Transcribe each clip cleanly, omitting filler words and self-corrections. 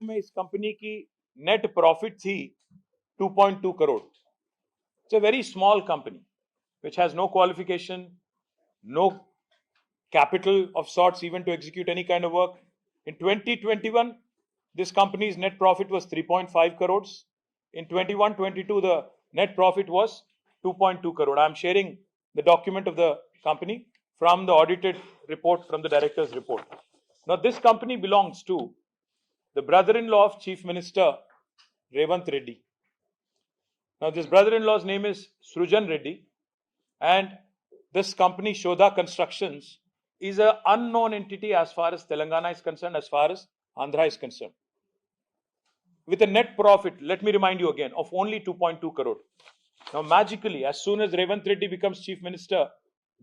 में इस कंपनी की नेट प्रॉफिट थी 2.2 crore. It's a very small company which has no qualification, no capital of sorts even to execute any kind of work. In 2021, this company's net profit was 3.5 crores. In 21-22, the net profit was 2.2 crore. I am sharing the document of the company from the audited report, from the director's report. Now, this company belongs to the brother-in-law of Chief Minister Revant Reddy. Now, this brother-in-law's name is Srujan Reddy, and this company, Shodha Constructions, is an unknown entity as far as Telangana is concerned, as far as Andhra is concerned. With a net profit, let me remind you again, of only 2.2 crore. Now, magically, as soon as Revant Reddy becomes Chief Minister,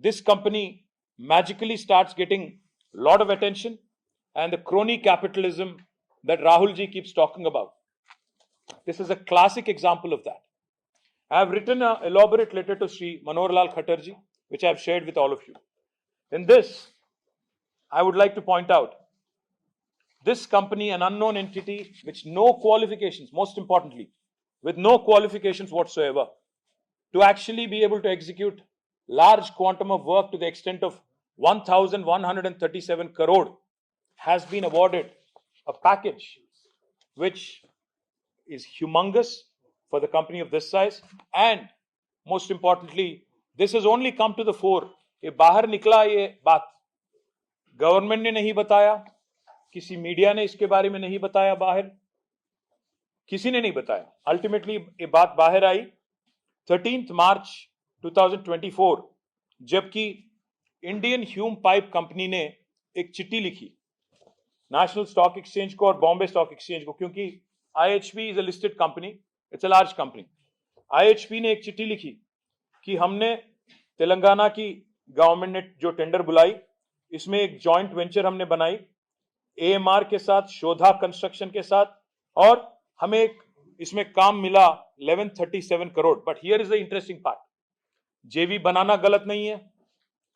this company magically starts getting a lot of attention, and the crony capitalism that Rahul ji keeps talking about. This is a classic example of that. I have written an elaborate letter to Sri Manohar Lal Khattar ji, which I have shared with all of you. In this, I would like to point out this company, an unknown entity, which no qualifications, most importantly, with no qualifications whatsoever, to actually be able to execute large quantum of work to the extent of 1,137 crore, has been awarded a package which is humongous for the company of this size, and most importantly, this has only come to the fore. ये बाहर निकला, ये बात government ने नहीं बताया, किसी media ने इसके बारे में नहीं बताया, बाहर किसी ने नहीं बताया. अल्टीमेटली ये बात बाहर आई 13 मार्च 2024, जबकि इंडियन ह्यूम पाइप कंपनी ने एक चिट्ठी लिखी नेशनल स्टॉक एक्सचेंज को और बॉम्बे स्टॉक एक्सचेंज को, क्योंकि IHP is a listed company, it's a large company. IHP ने एक चिट्ठी लिखी कि हमने तेलंगाना की गवर्नमेंट ने जो टेंडर बुलाई, इसमें एक जॉइंट वेंचर हमने बनाई AMR के साथ, शोधा कंस्ट्रक्शन के साथ, और हमें एक इसमें काम मिला 1137 crore. But here is the interesting part. जेवी बनाना गलत नहीं है,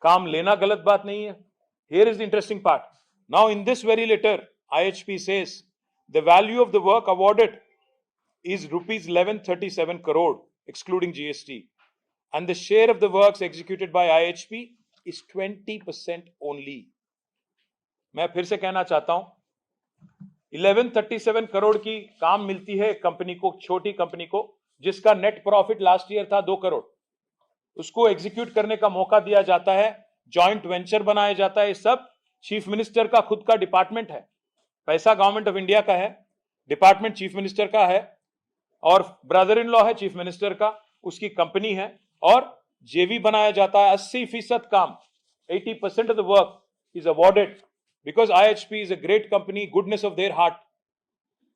काम लेना गलत बात नहीं है. Here is the interesting part. Now in this very later IHP says the value of the work awarded is rupees 1137 crore excluding GST, and the share of the works executed by IHP is 20% only. मैं फिर से कहना चाहता हूं, 1137 करोड़ की काम मिलती है कंपनी को, छोटी कंपनी को, जिसका नेट प्रॉफिट लास्ट ईयर था 2 करोड़. उसको एग्जीक्यूट करने का मौका दिया जाता है, जॉइंट वेंचर बनाया जाता है. सब चीफ मिनिस्टर का खुद का डिपार्टमेंट है. पैसा गवर्नमेंट ऑफ इंडिया का है, डिपार्टमेंट चीफ मिनिस्टर का है, और ब्रदर इन लॉ है चीफ मिनिस्टर का, उसकी कंपनी है, और जेवी बनाया जाता है. 80% काम, 80% of the work is awarded because IHP is a great company, goodness of their heart.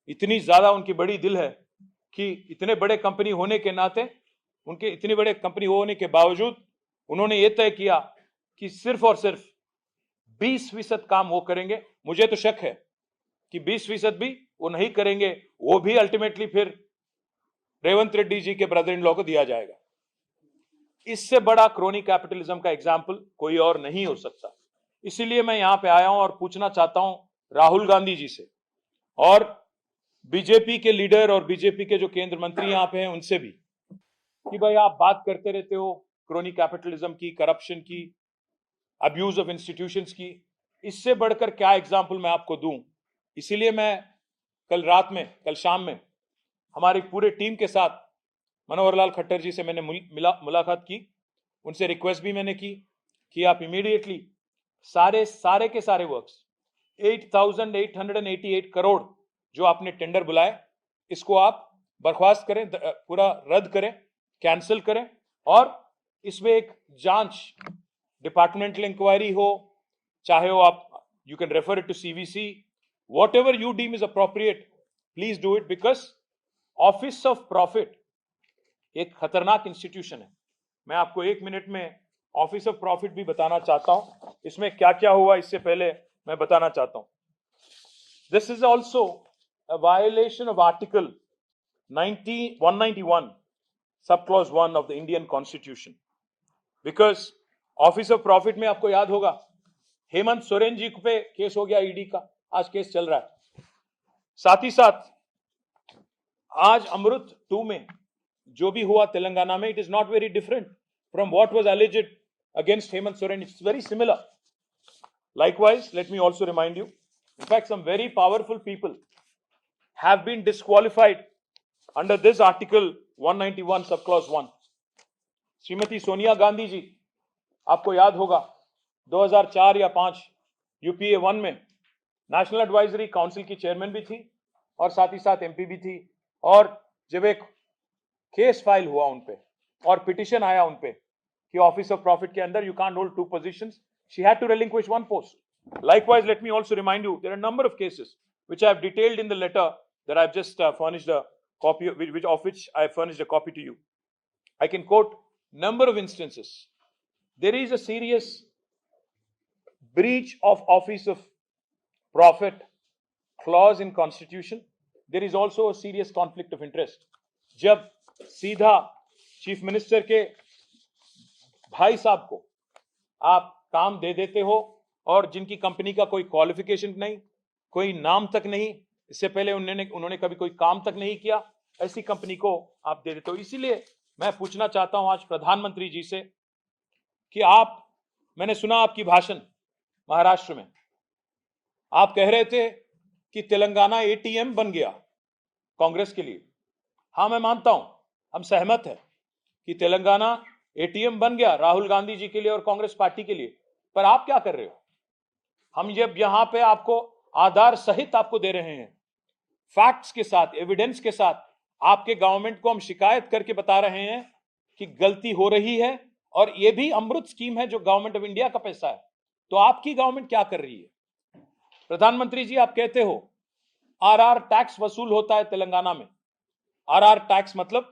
इतनी ज्यादा उनकी बड़ी दिल है कि इतने बड़े कंपनी होने के नाते, उनके इतनी बड़े कंपनी होने के बावजूद उन्होंने ये तय किया कि सिर्फ और सिर्फ 20% काम वो करेंगे. मुझे तो शक है कि 20% भी वो नहीं करेंगे, वो भी अल्टीमेटली फिर रेवंत रेड्डी जी के ब्रदर इन लॉ को दिया जाएगा. इससे बड़ा क्रोनी कैपिटलिज्म का एग्जाम्पल कोई और नहीं हो सकता. इसीलिए मैं यहां पे आया हूं और पूछना चाहता हूं राहुल गांधी जी से, और बीजेपी के लीडर और बीजेपी के जो केंद्र मंत्री यहां पे हैं उनसे भी, कि भाई आप बात करते रहते हो क्रोनी कैपिटलिज्म की, करप्शन की, अब्यूज ऑफ इंस्टीट्यूशंस की, इससे बढ़कर क्या एग्जाम्पल मैं आपको दूं. इसीलिए मैं कल शाम में हमारी पूरे टीम के साथ मनोहर लाल खट्टर जी से मैंने मुलाकात की. उनसे रिक्वेस्ट भी मैंने की कि आप इमीडिएटली सारे के सारे वर्क्स 8,888 करोड़ जो आपने टेंडर बुलाए, इसको आप बर्खास्त करें, पूरा रद्द करें, कैंसिल करें, और इसमें एक जांच, डिपार्टमेंटल इंक्वायरी हो, चाहे हो आप, you can refer it to CVC, whatever you deem is appropriate, please do it, because office of profit एक खतरनाक इंस्टीट्यूशन है. मैं आपको 1 मिनट में ऑफिस ऑफ प्रॉफिट भी बताना चाहता हूं, इसमें क्या क्या हुआ इससे पहले मैं बताना चाहता हूं. This is also a violation of article 191 sub clause 1 of the Indian constitution, because office of profit में आपको याद होगा हेमंत सोरेन जी पे केस हो गया ईडी का, आज केस चल रहा है. साथ ही साथ आज अमृत 2 में जो भी हुआ तेलंगाना में, it is not very different from what was alleged against Hemant Soren. It's very similar. Likewise, let me also remind you, in fact, some very powerful people have been disqualified under this article 191 subclause 1. Shrimati Sonia Gandhi ji, आपको याद होगा 2004 या 5 UPA 1 में national advisory council की chairman भी थी और साथ ही साथ एमपी भी थी, और जब एक केस फाइल हुआ उन पे और पिटिशन आया उन पे कि ऑफिस ऑफ प्रॉफिट के अंदर you can't hold 2 positions, she had to relinquish 1 post. Likewise, let me also remind you, there are a number of cases which I have detailed in the letter that I've just furnished a copy of, which I have furnished a copy to you. I can quote number of instances. There is a serious breach of office of profit clause in constitution. There is also a serious conflict of interest. जब सीधा chief minister के भाई साहब को आप काम दे देते हो और जिनकी कंपनी का कोई क्वालिफिकेशन नहीं, कोई नाम तक नहीं, इससे पहले उन्होंने कभी कोई काम तक नहीं किया, ऐसी कंपनी को आप दे देते हो. इसीलिए मैं पूछना चाहता हूं आज प्रधानमंत्री जी से कि मैंने सुना आपकी भाषण महाराष्ट्र में, आप कह रहे थे कि तेलंगाना एटीएम बन गया कांग्रेस के लिए. हाँ, मैं मानता हूं, हम सहमत हैं कि तेलंगाना एटीएम बन गया राहुल गांधी जी के लिए और कांग्रेस पार्टी के लिए. पर आप क्या कर रहे हो? हम जब यहां पे आपको आधार सहित आपको दे रहे हैं, फैक्ट्स के साथ, एविडेंस के साथ, आपके गवर्नमेंट को हम शिकायत करके बता रहे हैं कि गलती हो रही है और यह भी अमृत स्कीम है जो गवर्नमेंट ऑफ इंडिया का पैसा है, तो आपकी गवर्नमेंट क्या कर रही है? प्रधानमंत्री जी, आप कहते हो आरआर टैक्स वसूल होता है तेलंगाना में. आरआर टैक्स मतलब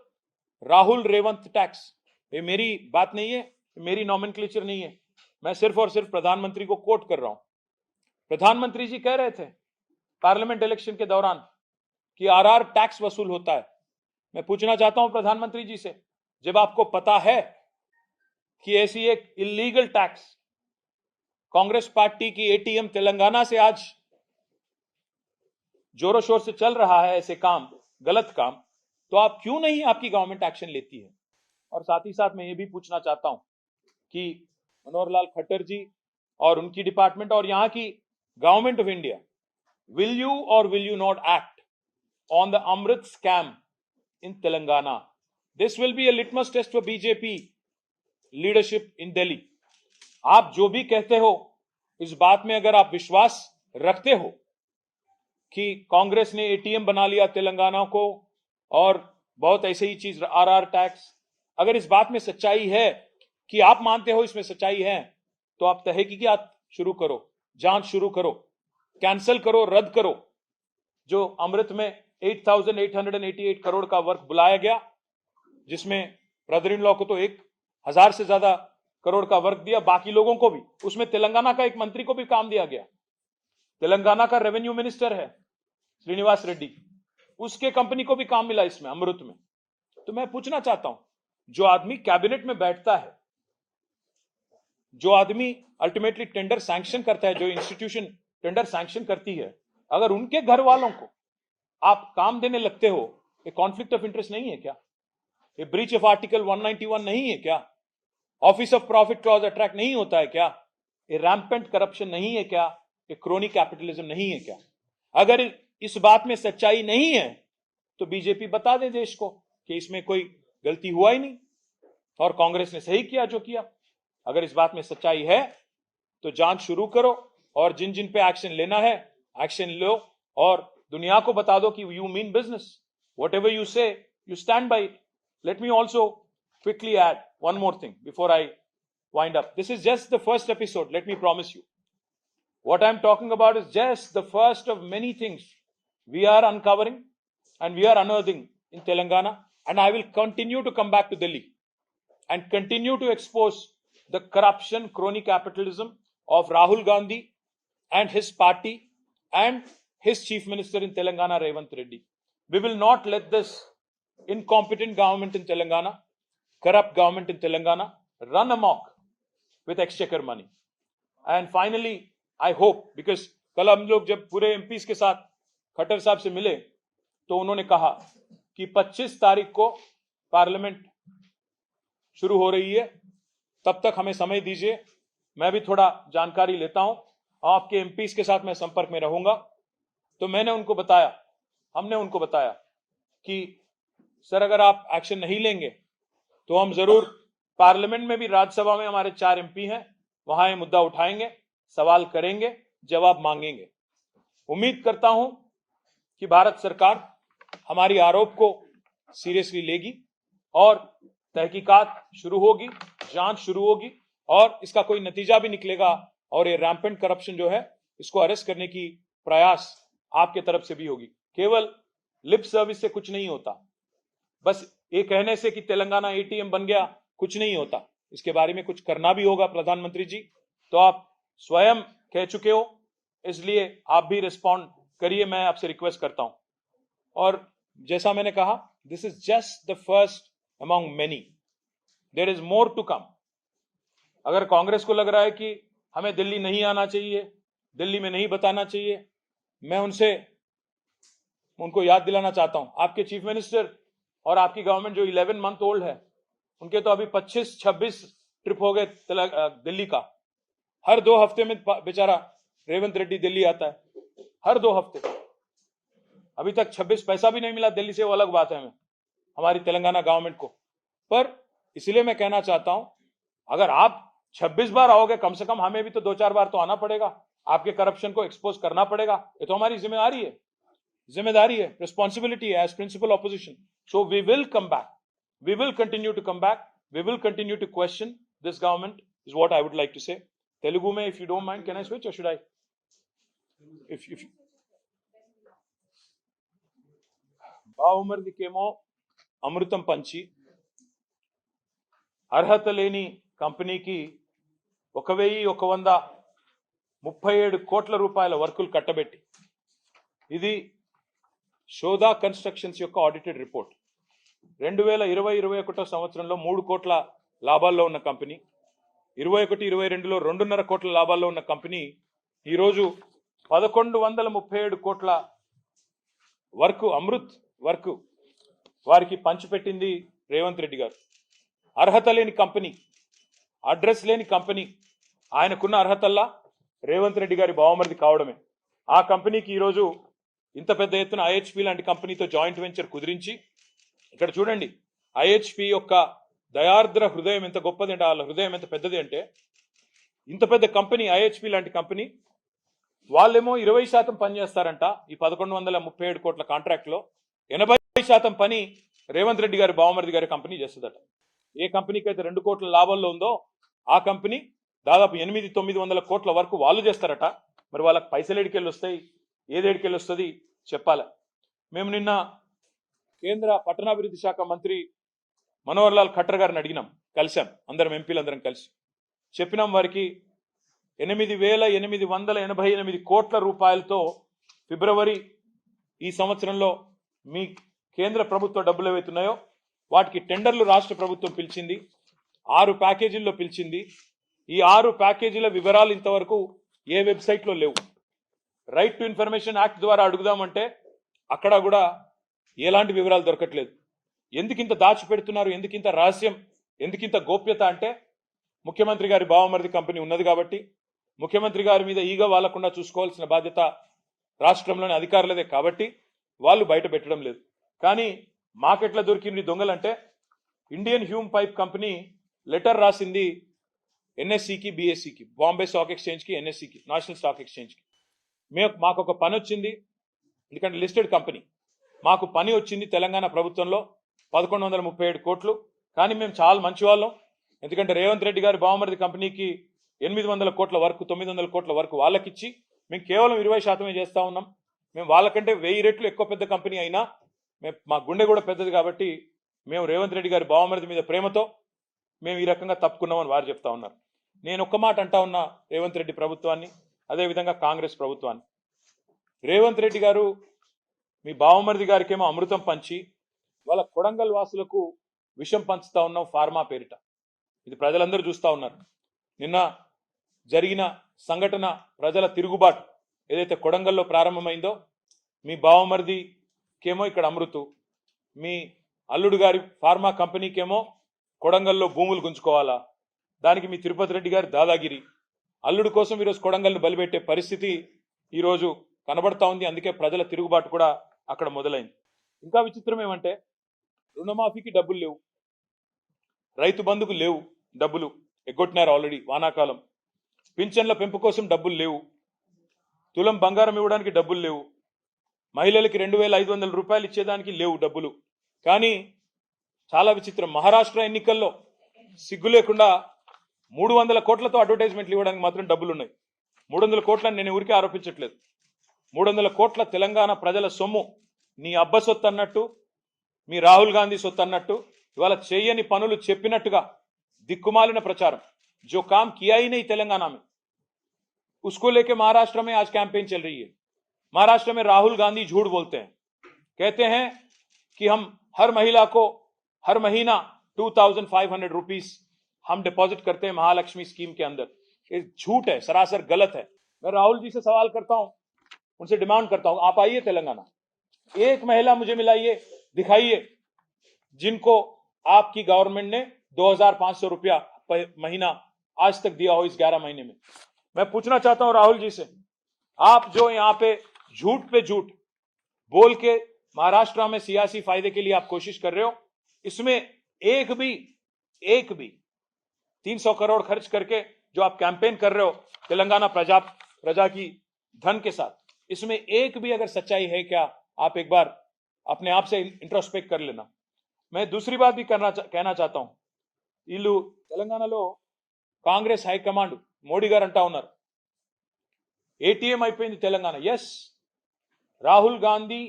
राहुल रेवंत टैक्स. ये मेरी बात नहीं है, मेरी नॉमेनक्लेचर नहीं है, मैं सिर्फ और सिर्फ प्रधानमंत्री को कोट कर रहा हूं. प्रधानमंत्री जी कह रहे थे पार्लियामेंट इलेक्शन के दौरान कि आरआर टैक्स वसूल होता है. मैं पूछना चाहता हूं प्रधानमंत्री जी से, जब आपको पता है कि ऐसी एक इलीगल टैक्स कांग्रेस पार्टी की एटीएम तेलंगाना से आज जोरों शोर से चल रहा है, ऐसे काम, गलत काम, तो आप क्यों नहीं, आपकी गवर्नमेंट एक्शन लेती है? और साथ ही साथ मैं ये भी पूछना चाहता हूं कि मनोहर लाल खट्टर जी और उनकी डिपार्टमेंट और यहां की government of India, will you or will you not act on the Amrit scam in Telangana? This will be a litmus test for BJP leadership in Delhi. आप जो भी कहते हो, इस बात में अगर आप विश्वास रखते हो कि कांग्रेस ने एटीएम बना लिया तेलंगाना को और बहुत ऐसे ही चीज आरआर टैक्स, अगर इस बात में सच्चाई है कि आप मानते हो इसमें सच्चाई है, तो आप तहकीकात शुरू करो, जांच शुरू करो, कैंसिल करो, रद्द करो जो अमृत में 8,888 करोड़ का वर्क बुलाया गया, जिसमें ब्रदर इन लॉ को तो 1,000 से ज्यादा करोड़ का वर्क दिया, बाकी लोगों को भी, उसमें तेलंगाना का एक मंत्री को भी काम दिया गया. तेलंगाना का रेवेन्यू मिनिस्टर है श्रीनिवास रेड्डी, उसके कंपनी को भी काम मिला इसमें अमृत में. तो मैं पूछना चाहता हूं, जो आदमी कैबिनेट में बैठता है, जो आदमी अल्टीमेटली टेंडर सैंक्शन करता है, जो इंस्टीट्यूशन टेंडर सैंक्शन करती है, अगर उनके घर वालों को आप काम देने लगते हो, ये कॉन्फ्लिक्ट ऑफ इंटरेस्ट नहीं है क्या? ये ब्रीच ऑफ आर्टिकल 191 नहीं है क्या? Office of profit clause attract नहीं होता है क्या? ये रैम्पेंट करप्शन नहीं है क्या? ये क्रोनी कैपिटलिज्म नहीं है क्या? अगर इस बात में सच्चाई नहीं है तो बीजेपी बता दे देश को कि इसमें कोई गलती हुआ ही नहीं और कांग्रेस ने सही किया जो किया. अगर इस बात में सच्चाई है तो जांच शुरू करो और जिन जिन पे एक्शन लेना है एक्शन लो और दुनिया को बता दो कि you mean business. Whatever you say, you stand by it. Let me also quickly add one more thing before I wind up. This is just the first episode, let me promise you. What I'm talking about is just the first of many things we are uncovering and we are unearthing in Telangana, and I will continue to come back to Delhi and continue to expose the corruption, crony capitalism of Rahul Gandhi and his party and his chief minister in Telangana, Revanth Reddy. We will not let this incompetent government in Telangana, corrupt government in Telangana, run amok with exchequer money. And finally, I hope, because कल हम लोग जब पूरे MPs के साथ खट्टर साहब से मिले तो उन्होंने कहा कि 25 तारीख को पार्लियामेंट शुरू हो रही है, तब तक हमें समय दीजिए, मैं भी थोड़ा जानकारी लेता हूं, आपके एमपीज के साथ मैं संपर्क में रहूंगा। तो मैंने उनको बताया, हमने उनको बताया कि सर अगर आप एक्शन नहीं लेंगे तो हम जरूर पार्लियामेंट में भी, राज्यसभा में हमारे 4 एमपी हैं, वहां ये मुद्दा उठाएंगे, सवाल करेंगे, जवाब मांगेंगे। उम्मीद करता हूं कि भारत सरकार हमारी आरोप को सीरियसली लेगी और तहकीकात शुरू होगी, जांच शुरू होगी और इसका कोई नतीजा भी निकलेगा और ये रैम्पेंट करप्शन जो है इसको अरेस्ट करने की प्रयास आपके तरफ से भी होगी। केवल लिप सर्विस से कुछ नहीं होता, बस ये कहने से कि तेलंगाना एटीएम बन गया कुछ नहीं होता, इसके बारे में कुछ करना भी होगा। प्रधानमंत्री जी, तो आप स्वयं कह चुके हो, इसलिए आप भी रिस्पॉन्ड करिए, मैं आपसे रिक्वेस्ट करता हूं। और जैसा मैंने कहा, this is just the first among many, there is more to come. अगर कांग्रेस को लग रहा है कि हमें दिल्ली नहीं आना चाहिए, दिल्ली में नहीं बताना चाहिए, मैं उनको याद दिलाना चाहता हूं, आपके चीफ मिनिस्टर और आपकी गवर्नमेंट जो 11 मंथ ओल्ड है, उनके तो अभी 25-26 ट्रिप हो गए दिल्ली का। हर 2 हफ्ते में बेचारा रेवंत रेड्डी दिल्ली आता है, हर 2 हफ्ते। अभी तक 26 पैसा भी नहीं मिला दिल्ली से, वो अलग बात है हमें, हमारी तेलंगाना गवर्नमेंट को। पर इसलिए मैं कहना चाहता हूं, अगर आप 26 बार आओगे, कम से कम हमें भी तो 2-4 बार तो आना पड़ेगा, आपके करप्शन को एक्सपोज करना पड़ेगा। ये तो हमारी जिम्मेदारी है, रिस्पॉन्सिबिलिटी है as principal opposition. So we will come back, we will continue to come back, we will continue to question this government, is what I would like to say. Telugu में, if you don't mind, can I switch और should I? If బావుమరిదికేమో అమృతం పంచి అర్హత లేని కంపెనీకి 1137 కోట్ల రూపాయల వర్కులు కట్టబెట్టి, ఇది శోధా కన్స్ట్రక్షన్స్ యొక్క ఆడిటెడ్ రిపోర్ట్. 2020-21 సంవత్సరంలో 3 కోట్ల లాభాల్లో ఉన్న కంపెనీ, 21-22లో 2.5 కోట్ల లాభాల్లో ఉన్న కంపెనీ ఈరోజు 1137 కోట్ల వర్క్, అమృత్ వర్క్ వారికి పంచిపెట్టింది రేవంత్ రెడ్డి గారు. అర్హత లేని కంపెనీ, అడ్రస్ లేని కంపెనీ, ఆయనకున్న అర్హతల్లా రేవంత్ రెడ్డి గారి బావమరిది కావడమే. ఆ కంపెనీకి ఈరోజు ఇంత పెద్ద ఎత్తున ఐహెచ్పి లాంటి కంపెనీతో జాయింట్ వెంచర్ కుదిరించి, ఇక్కడ చూడండి ఐహెచ్పి యొక్క దయార్ద్ర హృదయం ఎంత గొప్పది అంటే, వాళ్ళ హృదయం ఎంత పెద్దది అంటే, ఇంత పెద్ద కంపెనీ ఐహెచ్పి లాంటి కంపెనీ వాళ్ళేమో 20% పని చేస్తారంట. ఈ 1137 కోట్ల కాంట్రాక్ట్ లో 80% పని రేవంత్ రెడ్డి గారి బావమరిది గారి కంపెనీ చేస్తుందట. ఏ కంపెనీకి అయితే 2 కోట్ల లాభాల్లో ఉందో ఆ కంపెనీ దాదాపు 800-900 కోట్ల వరకు వాళ్ళు చేస్తారట. మరి వాళ్ళకి పైసలు ఎడికెళ్ళి వస్తాయి, ఏది ఎడికెళ్ళి వస్తుంది చెప్పాలి. మేము నిన్న కేంద్ర పట్టణాభివృద్ధి శాఖ మంత్రి మనోహర్ లాల్ ఖట్టర్ గారిని అడిగినాం, కలిసాం, అందరం ఎంపీలందరం కలిసి చెప్పినాం వారికి 8,888 కోట్ల రూపాయలతో ఫిబ్రవరి ఈ సంవత్సరంలో మీ కేంద్ర ప్రభుత్వ డబ్బులు ఏవైతున్నాయో వాటికి టెండర్లు రాష్ట్ర ప్రభుత్వం పిలిచింది, 6 ప్యాకేజీల్లో పిలిచింది. ఈ 6 ప్యాకేజీల వివరాలు ఇంతవరకు ఏ వెబ్సైట్లో లేవు. రైట్ టు ఇన్ఫర్మేషన్ యాక్ట్ ద్వారా అడుగుదామంటే అక్కడ కూడా ఎలాంటి వివరాలు దొరకట్లేదు. ఎందుకింత దాచిపెడుతున్నారు, ఎందుకింత రహస్యం, ఎందుకింత గోప్యత అంటే, ముఖ్యమంత్రి గారి బావమరిది కంపెనీ ఉన్నది కాబట్టి, ముఖ్యమంత్రి గారి మీద ఈగ వాలకుండా చూసుకోవాల్సిన బాధ్యత రాష్ట్రంలోని అధికారులదే కాబట్టి వాళ్ళు బయట పెట్టడం లేదు. కానీ మాకెట్లా దొరికింది దొంగలంటే, Indian Hume pipe company letter రాసింది ఎన్ఎస్సికి, బిఎస్సికి, బాంబే స్టాక్ ఎక్స్చేంజ్కి, ఎన్ఎస్సికి, నేషనల్ స్టాక్ ఎక్స్చేంజ్కి. మాకు ఒక పని వచ్చింది, ఎందుకంటే లిస్టెడ్ కంపెనీ, మాకు పని వచ్చింది తెలంగాణ ప్రభుత్వంలో 1137 కోట్లు. కానీ మేము చాలా మంచి వాళ్ళం, ఎందుకంటే రేవంత్ రెడ్డి గారి బావమరిది కంపెనీకి 800 కోట్ల వరకు, 900 కోట్ల వరకు వాళ్ళకిచ్చి మేము కేవలం 20% చేస్తా ఉన్నాం. మేము వాళ్ళకంటే 1000 రెట్లు ఎక్కువ పెద్ద కంపెనీ అయినా మా గుండె కూడా పెద్దది కాబట్టి మేము రేవంత్ రెడ్డి గారి బావమరిది మీద ప్రేమతో మేము ఈ రకంగా తప్పుకున్నామని వారు చెప్తా ఉన్నారు. నేను ఒక్క మాట అంటా ఉన్నా రేవంత్ రెడ్డి ప్రభుత్వాన్ని, అదేవిధంగా కాంగ్రెస్ ప్రభుత్వాన్ని. రేవంత్ రెడ్డి గారు మీ బావమరిది గారికేమో అమృతం పంచి వాళ్ళ కొడంగల్ వాసులకు విషం పంచుతా ఉన్నాం ఫార్మా పేరిట. ఇది ప్రజలందరూ చూస్తా ఉన్నారు. నిన్న జరిగిన సంఘటన, ప్రజల తిరుగుబాటు ఏదైతే కొడంగల్లో ప్రారంభమైందో, మీ బావమరిదికేమో ఇక్కడ అమృతు, మీ అల్లుడు గారి ఫార్మా కంపెనీకేమో కొడంగల్లో భూములు గుంజుకోవాలా, దానికి మీ తిరుపతి రెడ్డి గారి దాదాగిరి, అల్లుడు కోసం ఈరోజు కొడంగల్ని బలిపెట్టే పరిస్థితి ఈరోజు కనబడతా ఉంది. అందుకే ప్రజల తిరుగుబాటు కూడా అక్కడ మొదలైంది. ఇంకా విచిత్రం ఏమంటే రుణమాఫీకి డబ్బులు లేవు, రైతు బంధుకు లేవు, డబ్బులు ఎగ్గొట్టినారు ఆల్రెడీ వానాకాలం, పింఛన్ల పెంపు కోసం డబ్బులు లేవు, తులం బంగారం ఇవ్వడానికి డబ్బులు లేవు, మహిళలకి 2,500 రూపాయలు ఇచ్చేదానికి లేవు డబ్బులు. కానీ చాలా విచిత్రం, మహారాష్ట్ర ఎన్నికల్లో సిగ్గు లేకుండా 300 కోట్లతో అడ్వర్టైజ్మెంట్లు ఇవ్వడానికి మాత్రం డబ్బులు ఉన్నాయి. 300 కోట్లని నేను ఊరికే ఆరోపించట్లేదు. 300 కోట్ల తెలంగాణ ప్రజల సొమ్ము నీ అబ్బ సొత్తు అన్నట్టు, మీ రాహుల్ గాంధీ సొత్తు అన్నట్టు ఇవాళ చేయని పనులు చెప్పినట్టుగా దిక్కుమాలిన ప్రచారం. जो काम किया ही नहीं तेलंगाना में, उसको लेके महाराष्ट्र में आज कैंपेन चल रही है. महाराष्ट्र में राहुल गांधी झूठ बोलते हैं, कहते हैं कि हम हर महिला को हर महीना 2,500 रुपीस हम डिपॉजिट करते हैं महालक्ष्मी स्कीम के अंदर. ये झूठ है, सरासर गलत है. मैं राहुल जी से सवाल करता हूं, उनसे डिमांड करता हूं, आप आइए तेलंगाना, एक महिला मुझे मिलाइए, दिखाइए जिनको आपकी गवर्नमेंट ने 2,500 रुपया महीना आज तक दिया हो इस 11 महीने में. मैं पूछना चाहता हूं राहुल जी से, आप जो यहां पे झूठ बोल के महाराष्ट्र में सियासी फायदे के लिए आप कोशिश कर रहे हो, इसमें एक भी 300 करोड़ खर्च करके जो आप कैंपेन कर रहे हो तेलंगाना प्रजा की धन के साथ, इसमें एक भी अगर सच्चाई है क्या, आप एक बार अपने आप से इंट्रोस्पेक्ट कर लेना. मैं दूसरी बात भी कहना चाहता हूं, వీళ్ళు తెలంగాణలో కాంగ్రెస్ హైకమాండ్ మోడీ గారు అంటా ఉన్నారు ఏటీఎం అయిపోయింది తెలంగాణ. ఎస్, రాహుల్ గాంధీ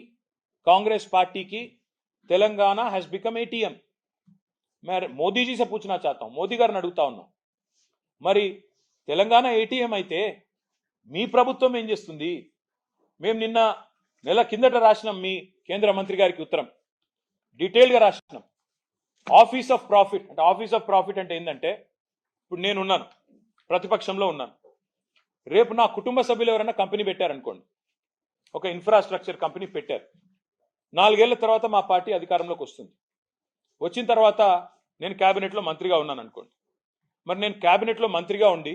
कांग्रेस पार्टी की तेलंगाना हैज बिकम एटीएम. मैं मोदी जी से पूछना चाहता हूं, मोदी गारिని అడుగుతా ఉన్నా, మరి తెలంగాణ ఏటీఎం అయితే మీ ప్రభుత్వం ఏం చేస్తుంది? మేము నిన్న నెల కిందట రాసినాం మీ కేంద్ర మంత్రి గారికి ఉత్తరం, డీటెయిల్ గా రాసినాం. ఆఫీస్ ఆఫ్ ప్రాఫిట్ అంటే, ఆఫీస్ ఆఫ్ ప్రాఫిట్ అంటే ఏంటంటే, ఇప్పుడు నేను ఉన్నాను, ప్రతిపక్షంలో ఉన్నాను, రేపు నా కుటుంబ సభ్యులు ఎవరైనా కంపెనీ పెట్టారనుకోండి, ఒక ఇన్ఫ్రాస్ట్రక్చర్ కంపెనీ పెట్టారు, 4 ఏళ్ల తర్వాత మా పార్టీ అధికారంలోకి వస్తుంది, వచ్చిన తర్వాత నేను క్యాబినెట్లో మంత్రిగా ఉన్నాను అనుకోండి. మరి నేను క్యాబినెట్లో మంత్రిగా ఉండి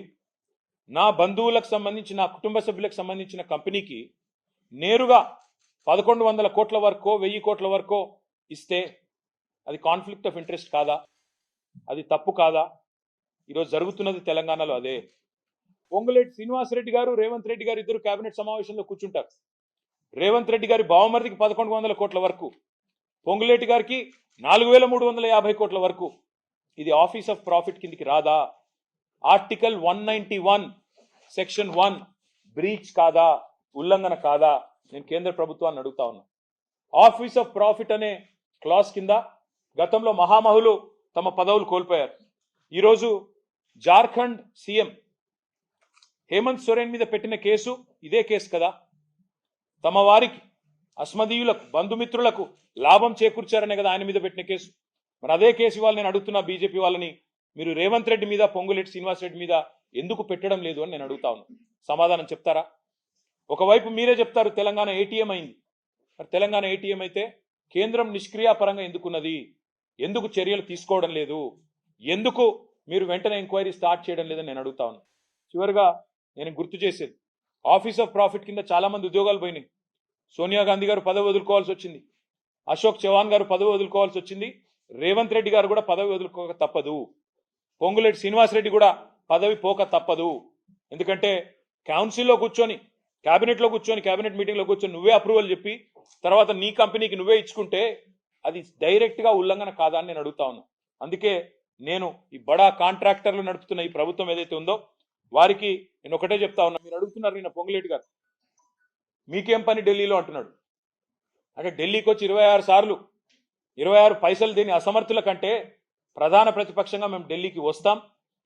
నా బంధువులకు సంబంధించి, నా కుటుంబ సభ్యులకు సంబంధించిన కంపెనీకి నేరుగా 1,100 కోట్ల వరకు 1,000 కోట్ల వరకు ఇస్తే అది కాన్ఫ్లిక్ట్ ఆఫ్ ఇంట్రెస్ట్ కాదా? అది తప్పు కాదా? ఈరోజు జరుగుతున్నది తెలంగాణలో అదే. పొంగులేటి శ్రీనివాసరెడ్డి గారు, రేవంత్ రెడ్డి గారు ఇద్దరు కేబినెట్ సమావేశంలో కూర్చుంటారు. రేవంత్ రెడ్డి గారి బావమరిదికి 1,100 కోట్ల వరకు, పొంగులేటి గారికి 4,350 కోట్ల వరకు. ఇది ఆఫీస్ ఆఫ్ ప్రాఫిట్ కిందికి రాదా? ఆర్టికల్ 191 సెక్షన్ 1 బ్రీచ్ కాదా? ఉల్లంఘన కాదా? నేను కేంద్ర ప్రభుత్వాన్ని అడుగుతా ఉన్నా. ఆఫీస్ ఆఫ్ ప్రాఫిట్ అనే క్లాస్ కింద గతంలో మహామహులు తమ పదవులు కోల్పోయారు. ఈరోజు జార్ఖండ్ సీఎం హేమంత్ సోరెన్ మీద పెట్టిన కేసు ఇదే కేసు కదా. తమ వారికి, అస్మదీయులకు, బంధుమిత్రులకు లాభం చేకూర్చారనే కదా ఆయన మీద పెట్టిన కేసు. మరి అదే కేసు ఇవాళ నేను అడుగుతున్నా బీజేపీ వాళ్ళని, మీరు రేవంత్ రెడ్డి మీద, పొంగులేటి శ్రీనివాస్ రెడ్డి మీద ఎందుకు పెట్టడం లేదు అని నేను అడుగుతా ఉన్నా. సమాధానం చెప్తారా? ఒకవైపు మీరే చెప్తారు తెలంగాణ ఏటీఎం అయింది. మరి తెలంగాణ ఏటీఎం అయితే కేంద్రం నిష్క్రియాపరంగా ఎందుకున్నది? ఎందుకు చర్యలు తీసుకోవడం లేదు? ఎందుకు మీరు వెంటనే ఎంక్వైరీ స్టార్ట్ చేయడం లేదని నేను అడుగుతా ఉన్నా. చివరిగా నేను గుర్తు చేసేది, ఆఫీస్ ఆఫ్ ప్రాఫిట్ కింద చాలా మంది ఉద్యోగాలు పోయినాయి. సోనియా గాంధీ గారు పదవి వదులుకోవాల్సి వచ్చింది, అశోక్ చవాన్ గారు పదవి వదులుకోవాల్సి వచ్చింది, రేవంత్ రెడ్డి గారు కూడా పదవి వదులుకోక తప్పదు, పొంగులేటి శ్రీనివాస్ రెడ్డి కూడా పదవి పోక తప్పదు. ఎందుకంటే కౌన్సిల్లో కూర్చొని, క్యాబినెట్లో కూర్చొని, క్యాబినెట్ మీటింగ్లో కూర్చొని నువ్వే అప్రూవల్ చెప్పి తర్వాత నీ కంపెనీకి నువ్వే ఇచ్చుకుంటే అది డైరెక్ట్గా ఉల్లంఘన కాదా అని నేను అడుగుతా ఉన్నా. అందుకే నేను ఈ బడా కాంట్రాక్టర్లు నడుపుతున్న ఈ ప్రభుత్వం ఏదైతే ఉందో వారికి నేను ఒకటే చెప్తా ఉన్నా. మీరు అడుగుతున్నారు నిన్న పొంగులేటి గారు, మీకేం పని ఢిల్లీలో అంటున్నాడు. అంటే ఢిల్లీకి వచ్చి 26 సార్లు 26 పైసలు దేని అసమర్థుల కంటే ప్రధాన ప్రతిపక్షంగా మేము ఢిల్లీకి వస్తాం.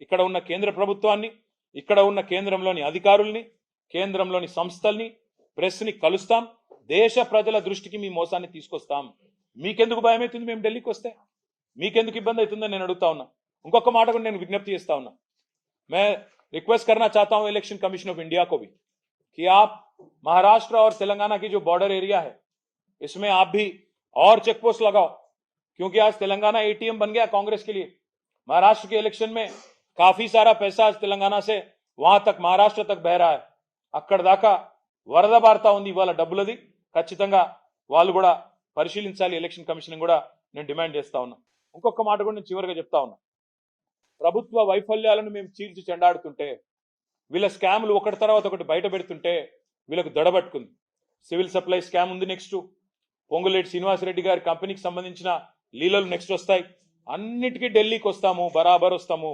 ఇక్కడ ఉన్న కేంద్ర ప్రభుత్వాన్ని, ఇక్కడ ఉన్న కేంద్రంలోని అధికారుల్ని, కేంద్రంలోని సంస్థల్ని, ప్రెస్ని కలుస్తాం. దేశ ప్రజల దృష్టికి మీ మోసాన్ని తీసుకొస్తాం. మీకెందుకు భయం అవుతుంది మేము ఢిల్లీకి వస్తే? మీకెందుకు ఇబ్బంది అవుతుందని నేను అడుగుతా ఉన్నా. ఇంకొక మాట కూడా నేను విజ్ఞప్తి చేస్తా ఉన్నా. मैं रिक्वेस्ट करना चाहता हूं इलेक्शन कमीशन ऑफ इंडिया को भी कि आप महाराष्ट्र और तेलंगाना की जो बॉर्डर एरिया है, इसमें आप भी और चेकपोस्ट लगाओ, क्योंकि आज तेलंगाना एटीएम बन गया कांग्रेस के लिए। महाराष्ट्र के इलेक्शन में काफी सारा पैसा आज तेलंगाना से वहां तक महाराष्ट्र तक बह रहा है। అక్కడ దాకా వరద బారుతా ఉంది ఇవాళ డబ్బులది. ఖచ్చితంగా వాళ్ళు కూడా పరిశీలించాలి ఎలక్షన్ కమిషన్ కూడా నేను డిమాండ్ చేస్తా ఉన్నా. ఇంకొక మాట కూడా నేను చివరిగా చెప్తా ఉన్నా. ప్రభుత్వ వైఫల్యాలను మేము చీల్చి చెండాడుతుంటే, వీళ్ళ స్కామ్లు ఒకటి తర్వాత ఒకటి బయట పెడుతుంటే వీళ్ళకు దడబట్టుకుంది. సివిల్ సప్లై స్కామ్ ఉంది, నెక్స్ట్ పొంగులేటి శ్రీనివాసరెడ్డి గారి కంపెనీకి సంబంధించిన లీలలు నెక్స్ట్ వస్తాయి. అన్నిటికీ ఢిల్లీకి వస్తాము, బరాబర్ వస్తాము.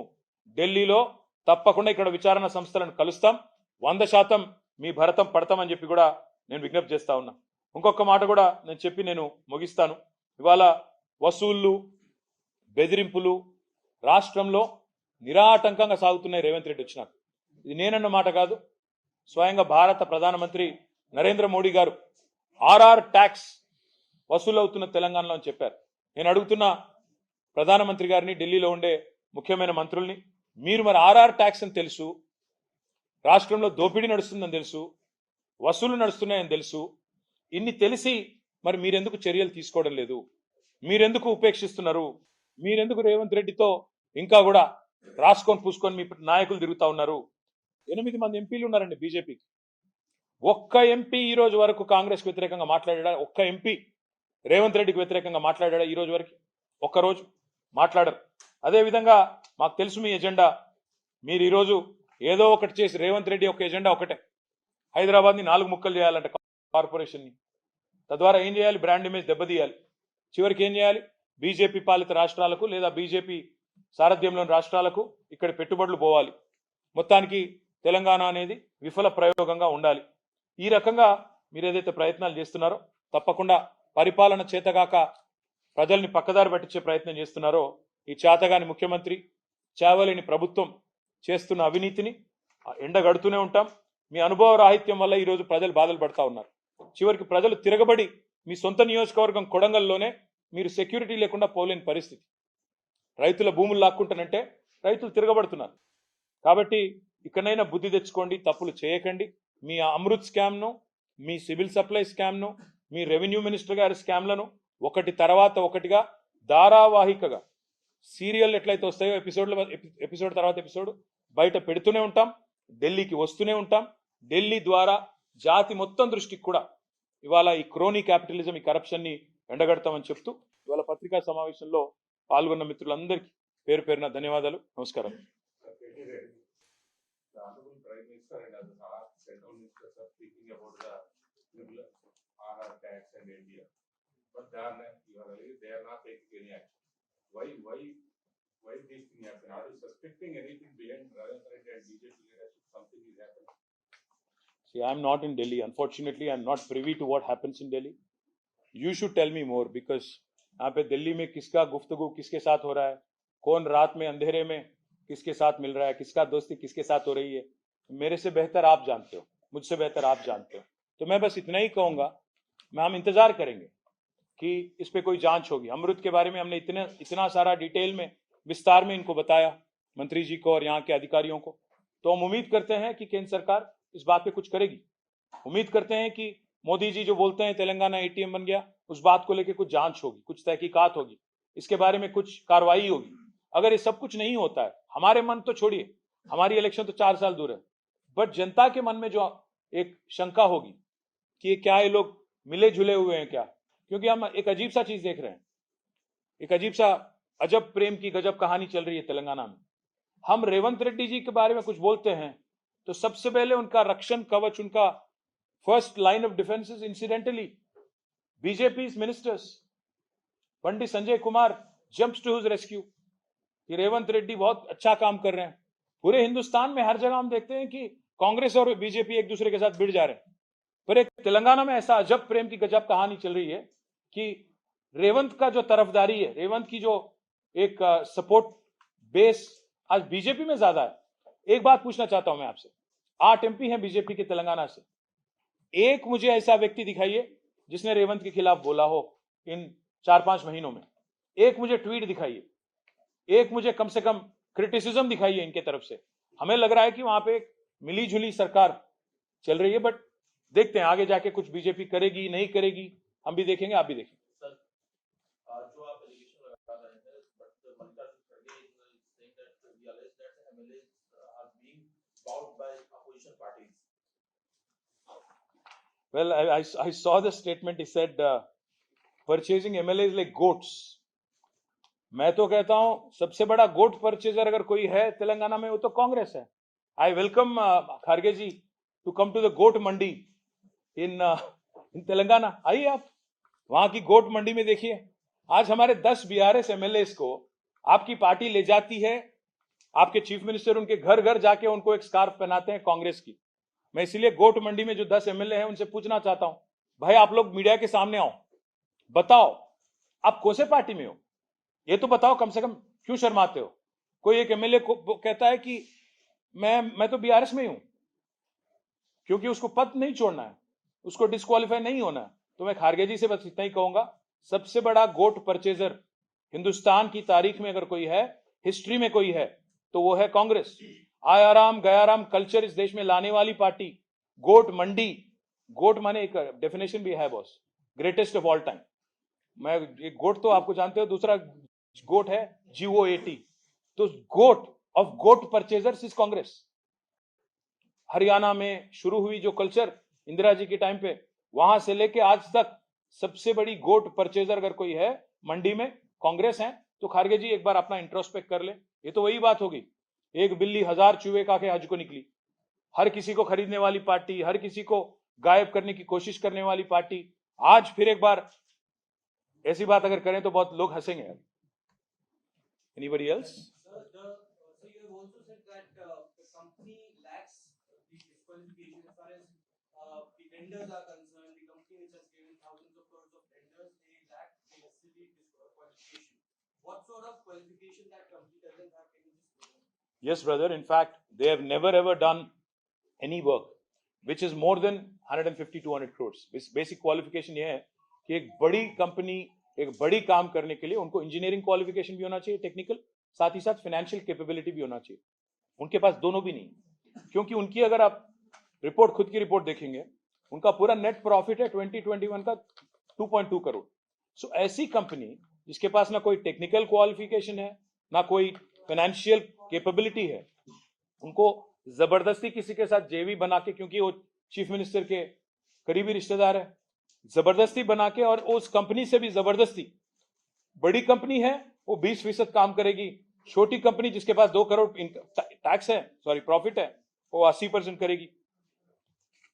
ఢిల్లీలో తప్పకుండా ఇక్కడ విచారణ సంస్థలను కలుస్తాం. 100% మీ భరతం పడతామని చెప్పి కూడా నేను విజ్ఞప్తి చేస్తా ఉన్నా. ఇంకొక మాట కూడా నేను చెప్పి నేను ముగిస్తాను. ఇవాళ వసూళ్లు, బెదిరింపులు రాష్ట్రంలో నిరాటంకంగా సాగుతున్నాయి రేవంత్ రెడ్డి వచ్చినాక. ఇది నేనన్న మాట కాదు, స్వయంగా భారత ప్రధానమంత్రి నరేంద్ర మోడీ గారు ఆర్ఆర్ ట్యాక్స్ వసూలవుతున్న తెలంగాణలో అని చెప్పారు. నేను అడుగుతున్నా ప్రధానమంత్రి గారిని, ఢిల్లీలో ఉండే ముఖ్యమైన మంత్రుల్ని, మీరు మరి ఆర్ఆర్ ట్యాక్స్ అని తెలుసు, రాష్ట్రంలో దోపిడీ నడుస్తుందని తెలుసు, వసూలు నడుస్తున్నాయని తెలుసు, ఇన్ని తెలిసి మరి మీరెందుకు చర్యలు తీసుకోవడం లేదు? మీరెందుకు ఉపేక్షిస్తున్నారు? మీరెందుకు రేవంత్ రెడ్డితో ఇంకా కూడా రాసుకొని పూసుకొని మీ నాయకులు తిరుగుతా ఉన్నారు? 8 మంది ఎంపీలు ఉన్నారండి బీజేపీకి. ఒక్క ఎంపీ ఈ రోజు వరకు కాంగ్రెస్ కు వ్యతిరేకంగా మాట్లాడా? ఒక్క ఎంపీ రేవంత్ రెడ్డికి వ్యతిరేకంగా మాట్లాడా ఈ రోజు వరకు? ఒక్కరోజు మాట్లాడరు. అదేవిధంగా మాకు తెలుసు మీ ఎజెండా. మీరు ఈరోజు ఏదో ఒకటి చేసి, రేవంత్ రెడ్డి ఒక ఎజెండా ఒకటే, హైదరాబాద్ని 4 ముక్కలు చేయాలంటే కార్పొరేషన్ని. తద్వారా ఏం చేయాలి? బ్రాండ్ ఇమేజ్ దెబ్బతీయాలి. చివరికి ఏం చేయాలి? బీజేపీ పాలిత రాష్ట్రాలకు లేదా బీజేపీ సారథ్యంలోని రాష్ట్రాలకు ఇక్కడ పెట్టుబడులు పోవాలి. మొత్తానికి తెలంగాణ అనేది విఫల ప్రయోగంగా ఉండాలి. ఈ రకంగా మీరు ఏదైతే ప్రయత్నాలు చేస్తున్నారో, తప్పకుండా పరిపాలన చేతగాక ప్రజల్ని పక్కదారి పట్టించే ప్రయత్నం చేస్తున్నారో, ఈ చేతగాని ముఖ్యమంత్రి, చేవలేని ప్రభుత్వం చేస్తున్న అవినీతిని ఎండగడుతూనే ఉంటాం. మీ అనుభవ రాహిత్యం వల్ల ఈరోజు ప్రజలు బాధలు పడతా ఉన్నారు. చివరికి ప్రజలు తిరగబడి మీ సొంత నియోజకవర్గం కొడంగల్లోనే మీరు సెక్యూరిటీ లేకుండా పోలేని పరిస్థితి. రైతుల భూములు లాక్కుంటానంటే రైతులు తిరగబడుతున్నారు. కాబట్టి ఇకనైనా బుద్ధి తెచ్చుకోండి, తప్పులు చేయకండి. మీ అమృత్ స్కామ్ను, మీ సివిల్ సప్లై స్కామ్ను, మీ రెవెన్యూ మినిస్టర్ గారి స్కామ్లను ఒకటి తర్వాత ఒకటిగా ధారావాహికగా సీరియల్ ఎట్లయితే వస్తాయో ఎపిసోడ్ తర్వాత ఎపిసోడ్ బయట పెడుతూనే ఉంటాం. ఢిల్లీకి వస్తూనే ఉంటాం. ఢిల్లీ ద్వారా జాతి మొత్తం దృష్టికి కూడా ఇవాళ ఈ క్రోనీ క్యాపిటలిజం, ఈ కరప్షన్ని ఎండగడతామని చెప్తూ ఇవాళ పత్రికా సమావేశంలో పాల్గొన్న మిత్రులందరికీ పేరు పేరున ధన్యవాదాలు, నమస్కారం. Why these things happen? Are you suspecting anything behind Ravindra Reddy and BJP leadership? Something is happening. See, I am not in Delhi. Unfortunately, I am not privy to what happens in Delhi. You should tell me more, because यहाँ पे दिल्ली में किसका गुफ्तगू किसके साथ हो रहा है, कौन रात में अंधेरे में किसके साथ मिल रहा है, किसका दोस्ती किसके साथ हो रही है, मेरे से बेहतर आप जानते हो, मुझसे बेहतर आप जानते हो. तो मैं बस इतना ही कहूँगा, हम इंतजार करेंगे कि इस पे कोई जांच होगी. अमृत के बारे में हमने इतना सारा डिटेल में, विस्तार में इनको बताया, मंत्री जी को और यहाँ के अधिकारियों को. तो हम उम्मीद करते हैं कि केंद्र सरकार इस बात पे कुछ करेगी. उम्मीद करते हैं कि मोदी जी जो बोलते हैं तेलंगाना एटीएम बन गया, उस बात को लेकर कुछ जांच होगी, कुछ तहकीकात होगी, इसके बारे में कुछ कार्रवाई होगी. अगर ये सब कुछ नहीं होता है, हमारे मन तो छोड़िए, हमारी इलेक्शन तो 4 साल दूर है, बट जनता के मन में जो एक शंका होगी कि क्या ये लोग मिले जुले हुए हैं क्या, क्योंकि हम एक अजीब सा चीज देख रहे हैं, एक अजीब सा अजब प्रेम की गजब कहानी चल रही है तेलंगाना में. हम रेवंत रेड्डी जी के बारे में कुछ बोलते हैं तो सबसे पहले उनका रक्षण कवच, उनका first line of defence is incidentally BJP ministers. Pandit Sanjay Kumar jumps to his rescue कि रेवंत रेड्डी बहुत अच्छा काम कर रहे हैं. पूरे हिंदुस्तान में हर जगह हम देखते हैं कि कांग्रेस और बीजेपी एक दूसरे के साथ भिड़ जा रहे हैं, पर एक तेलंगाना में ऐसा अजब प्रेम की गजब कहानी चल रही है कि रेवंत का जो तरफदारी है, रेवंत की जो एक सपोर्ट बेस आज बीजेपी में ज्यादा है. एक बात पूछना चाहता हूं मैं आपसे, 8 एमपी हैं बीजेपी के तेलंगाना से, एक मुझे ऐसा व्यक्ति दिखाइए जिसने रेवंत के खिलाफ बोला हो इन 4-5 महीनों में. एक मुझे ट्वीट दिखाइए, एक मुझे कम से कम क्रिटिसिज्म दिखाइए इनके तरफ से. हमें लग रहा है कि वहां पे एक मिली जुली सरकार चल रही है, बट देखते हैं आगे जाके कुछ बीजेपी करेगी नहीं करेगी, हम भी देखेंगे, आप भी देखेंगे। सर, जो आप एलिगेशन लगा रहे हैं, बट मल्लिकार्जुन खड़गे is saying that we allege that MLAs are being bought by opposition parties. Well, I saw the statement. He said purchasing MLAs like goats. मैं तो कहता हूं सबसे बड़ा गोट परचेजर अगर कोई है तेलंगाना में वो तो कांग्रेस है। I welcome Kharge ji to come to the goat mandi in Telangana. आइए आप वहां की गोट मंडी में देखिए, आज हमारे 10 बीआरएस एमएलएस को आपकी पार्टी ले जाती है, आपके चीफ मिनिस्टर उनके घर घर जाके उनको एक स्कार्फ पहनाते हैं कांग्रेस की। मैं इसीलिए गोट मंडी में जो 10 एमएलए हैं उनसे पूछना चाहता हूं, भाई आप लोग मीडिया के सामने आओ, बताओ आप कौन से पार्टी में हो, ये तो बताओ कम से कम, क्यों शर्माते हो? कोई एक एमएलए को कहता है कि मैं तो बीआरएस में ही हूं, क्योंकि उसको पद नहीं छोड़ना है, उसको डिस्क्वालीफाई नहीं होना है। तो मैं खारगे जी से बस इतना ही कहूंगा, सबसे बड़ा गोट परचेजर हिंदुस्तान की तारीख में अगर कोई है, हिस्ट्री में कोई है, तो वो है कांग्रेस। आयाराम गयाराम कल्चर इस देश में लाने वाली पार्टी। गोट मंडी, गोट माने एक डेफिनेशन भी है boss, greatest of all time. मैं एक गोट तो आपको जानते हो, दूसरा गोट है GOAT, तो goat of goat purchasers is Congress. Haryana में शुरू हुई जो कल्चर इंदिरा जी के टाइम पे, वहां से लेके आज तक सबसे बड़ी गोट परचेजर अगर कोई है मंडी में, कांग्रेस है। तो खारगे जी एक बार अपना इंट्रोस्पेक्ट कर ले। ये तो वही बात होगी, एक बिल्ली 1000 चूहे खा के हज को निकली। हर किसी को खरीदने वाली पार्टी, हर किसी को गायब करने की कोशिश करने वाली पार्टी, आज फिर एक बार ऐसी बात अगर करें तो बहुत लोग हंसेंगे यार। Anybody else? So you have also said that the company lacks the disqualification as far as the tenders are concerned. The company which has given thousands of crores of tenders, they lack the necessary qualification. What sort of qualification that company doesn't have? Can you just explain? Yes, brother. In fact, they have never ever done any work which is more than 150-200 crores. Basic qualification ये है कि एक बड़ी company, एक बड़ी काम करने के लिए उनको इंजीनियरिंग क्वालिफिकेशन भी होना चाहिए, टेक्निकल, साथ ही साथ फाइनेंशियल कैपेबिलिटी भी होना चाहिए। उनके पास दोनों भी नहीं, क्योंकि उनकी अगर आप रिपोर्ट, खुद की रिपोर्ट देखेंगे, उनका पूरा नेट प्रॉफिट है 2021 का 2.2 करोड़। सो ऐसी कंपनी जिसके पास ना कोई टेक्निकल क्वालिफिकेशन है, ना कोई फाइनेंशियल कैपेबिलिटी है, उनको जबरदस्ती किसी के साथ जेवी बना के, क्योंकि वो चीफ मिनिस्टर के करीबी रिश्तेदार है, जबरदस्ती बना के, और उस कंपनी से भी जबरदस्ती, बड़ी कंपनी है वो 20% काम करेगी, छोटी कंपनी जिसके पास 2 करोड़ टैक्स है, सॉरी प्रॉफिट है, वो 80% करेगी।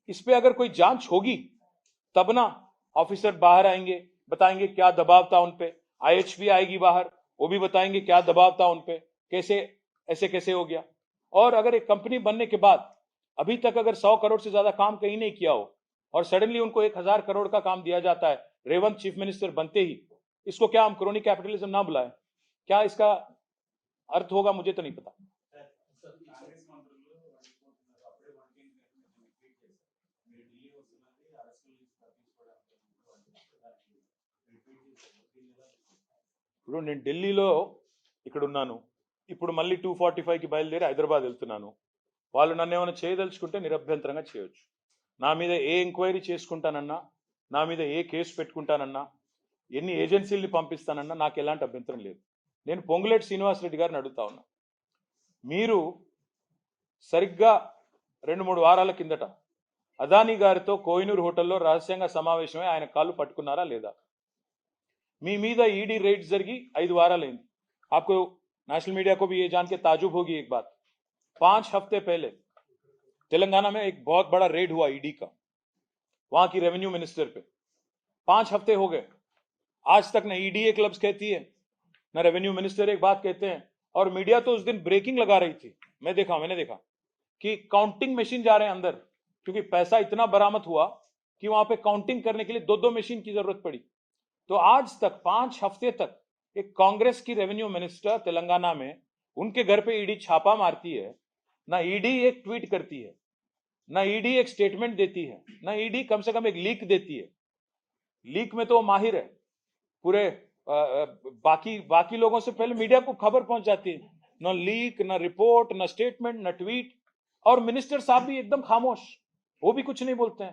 इस पे अगर कोई जांच होगी तब ना ऑफिसर बाहर आएंगे, बताएंगे क्या दबाव था उन पे। IHP आएगी बाहर, वो भी बताएंगे क्या दबाव था उन पे, कैसे ऐसे कैसे हो गया। और अगर एक कंपनी बनने के बाद अभी तक अगर 100 करोड़ से ज्यादा काम कहीं नहीं किया हो और सडनली उनको 1000 करोड़ का काम दिया जाता है रेवंत चीफ मिनिस्टर बनते ही, इसको क्या हम क्रोनी कैपिटलिज्म ना बुलाएं? क्या इसका अर्थ होगा? मुझे तो नहीं पता। ఇప్పుడు నేను ఢిల్లీలో ఇక్కడ ఉన్నాను, ఇప్పుడు మళ్ళీ 245కి బయలుదేరి హైదరాబాద్ వెళ్తున్నాను। వాళ్ళు నన్ను ఏమైనా చేయదలుచుకుంటే నిరభ్యంతరంగా చేయొచ్చు। నా మీద ఏ ఎంక్వైరీ చేసుకుంటానన్నా, నా మీద ఏ కేసు పెట్టుకుంటానన్నా, ఎన్ని ఏజెన్సీల్ని పంపిస్తానన్నా నాకు ఎలాంటి అభ్యంతరం లేదు। నేను పొంగులేటి శ్రీనివాసరెడ్డి గారిని అడుగుతా ఉన్నా, మీరు సరిగ్గా 2-3 వారాల కిందట అదానీ గారితో కోహినూర్ హోటల్లో రహస్యంగా సమావేశమై ఆయన కాళ్ళు పట్టుకున్నారా లేదా? మీ మీద ईडी रेड జరిగి 5 వారాలైంది। आपको नेशनल मीडिया को भी ये जान के ताजुब होगी एक बात, 5 हफ्ते पहले तेलंगाना में एक बहुत बड़ा रेड हुआ ईडी का, वहां की रेवेन्यू मिनिस्टर पे। 5 हफ्ते हो गए, आज तक न ईडी एक लफ्ज कहती है, न रेवेन्यू मिनिस्टर एक बात कहते हैं। और मीडिया तो उस दिन ब्रेकिंग लगा रही थी, मैंने देखा कि काउंटिंग मशीन जा रहे हैं अंदर, क्योंकि पैसा इतना बरामद हुआ कि वहां पे काउंटिंग करने के लिए 2-2 मशीन की जरूरत पड़ी। तो आज तक 5 हफ्ते तक एक कांग्रेस की रेवेन्यू मिनिस्टर तेलंगाना में, उनके घर पे ईडी छापा मारती है, ना ईडी एक ट्वीट करती है, ना ईडी एक स्टेटमेंट देती है, ना ईडी कम से कम एक लीक देती है। लीक में तो माहिर है, पूरे बाकी लोगों से पहले मीडिया को खबर पहुंच जाती है। न लीक, न रिपोर्ट, न स्टेटमेंट, न ट्वीट। और मिनिस्टर साहब भी एकदम खामोश, वो भी कुछ नहीं बोलते हैं।